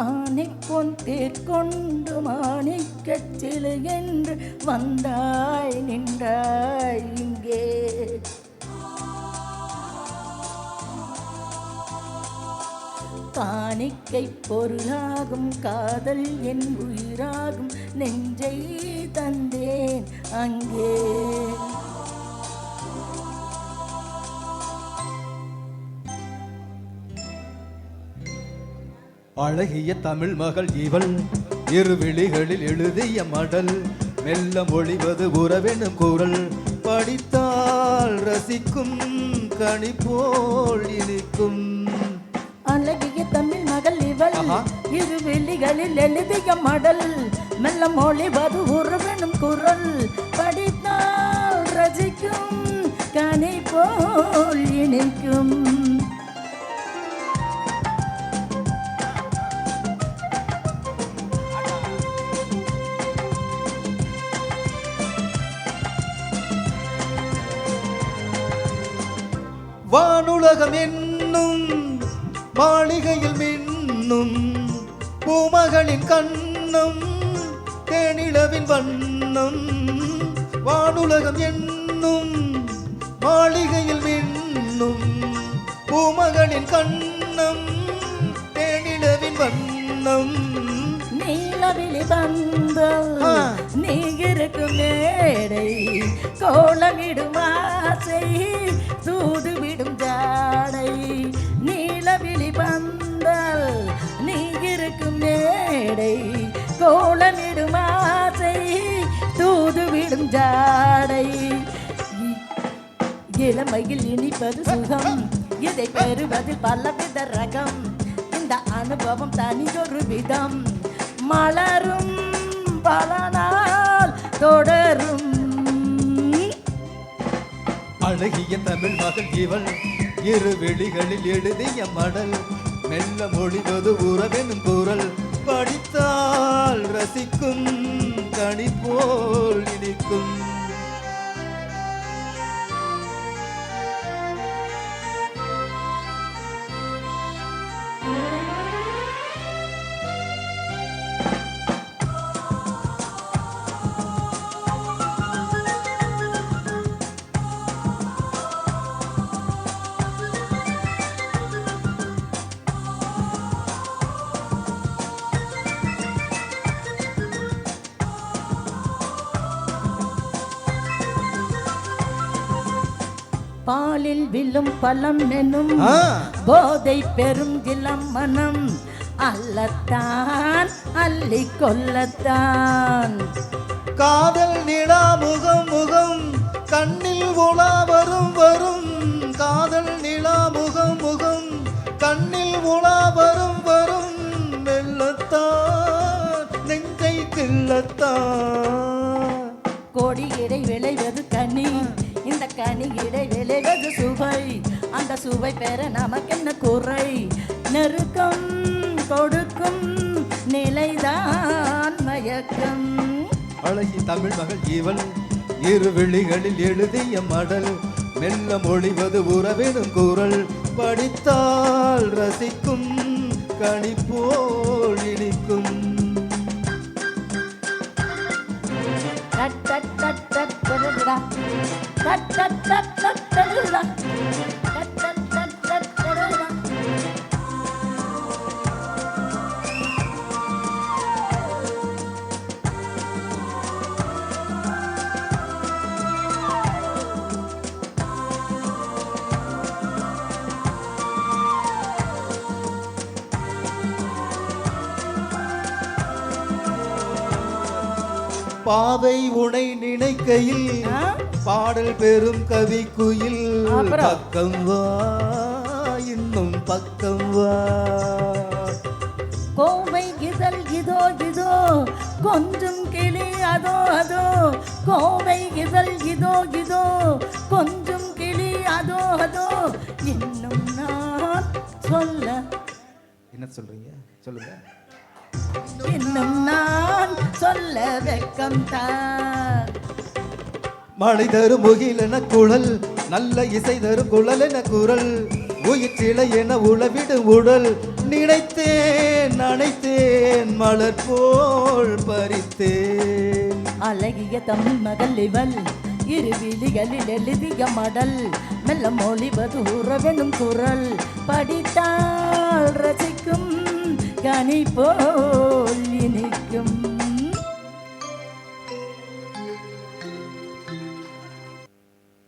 ஆனைப்பொன் தேர்கொண்டு மாணிக்கச் சிலை என்று வந்தாய் நின்றாய் இங்கே. காணிக்கை பொருளாகும் காதல் என் உயிராகும் நெஞ்சை தந்தேன் அங்கே. அழகிய தமிழ் மகள் இவள் இருவிழிகளில் எழுதிய மடல் மெல்ல மொழிவது உறவெனும் குரல் படித்தால் ரசிக்கும் கனி போல் இனிக்கும். அழகிய தமிழ் மகள் இவள் இருவிழிகளில் எழுதிய மடல் மெல்ல மொழிவது உறவெனும் குரல் படித்தால் ரசிக்கும் கனி போல் இனிக்கும். வானுலகம் என்னும் மாளிகையில் மின்னும் பூமகளின் கண்ணம் தேனிலவின் வண்ணம். வானுலகம் என்னும் மாளிகையில் மின்னும் பூமகளின் கண்ணம் தேனிலவின் வண்ணம். நீலவிழி பந்தல் நீ இருக்கும் மேடை கோலமிடும் ஆசை தூதுவிடும் ஜாடை. நீலவிழி பந்தல் நீ இருக்கும் மேடை கோலமிடும் ஆசை தூதுவிடும் ஜாடை. இளமையில் இனிப்பது சுகம் இதை பெறுவதில் பலவித ரகம். இந்த அனுபவம் தனியொரு விதம் மலரும் பல நாள் தொடரும். அழகிய தமிழ் மகள் இவள் இருவிழிகளில் எழுதிய மடல் மெல்ல மொழிவது உறவெனும் குரல் படித்தால் ரசிக்கும் கனி போல் இனிக்கும். பாலில் விழும் பழம் எனும் போதை பெரும் இளம் மனம் அல்லத்தான் அள்ளி கொல்லத்தான். காதல் நிலா முகம் முகம் கண்ணில் உலா வரும் வரும். காதல் நிலா முகம் முகம் கண்ணில் உலா வரும் வரும். மெல்லத்தான் நெஞ்சை கிள்ளத்தான். கோடி இடை விளைவது கனி இந்த கனி இடை விளைவது சுவை. அந்த சுவை பெற நமக்கென்ன குறை நெருக்கம் கொடுக்கும் நிலைதான் மயக்கம். அழகி தமிழ் மகள் இவள் இருவிழிகளில் எழுதிய மடல் மெல்ல மொழிவது உறவெனும் குரல் படித்தால் ரசிக்கும் கனி போல் இனிக்கும். தட் தட் தட் தட் தடுடா தட் தட் தட் தட் தடுடா தட் தட் தட் தட் தடுடா. பாவை உனை நினைக்கையில் பாடல் பெரும் கவி குயில். பக்கம் வா இன்னும் பக்கம் வா. கோவை இதழ் இதோ இதோ கொஞ்சம் கிளி அதோ அதோ. கோவை இதழ் இதோ இதோ கொஞ்சம் கிளி அதோ அதோ. இன்னும் நான் சொல்ல என்ன சொல்றீங்க சொல்லுங்க. இன்னும் நான் சொல்ல வெக்கம் தான். மழை தரும் முகில் என குழல், நல்ல இசை தரும் குழல் என குரல், உயிர்ச்சிலை என உளவிடும் உடல், நினைத்தேன் அணைத்தேன் மலர் போல் பறித்தேன். அழகிய தமிழ் மகள் இவள், இரு விழிகளில் எழுதிய மடல், மெல்ல மொழிவது உறவெனும் குரல், படித்தால் ரசிக்கும் கனி போல் இனிக்கும்.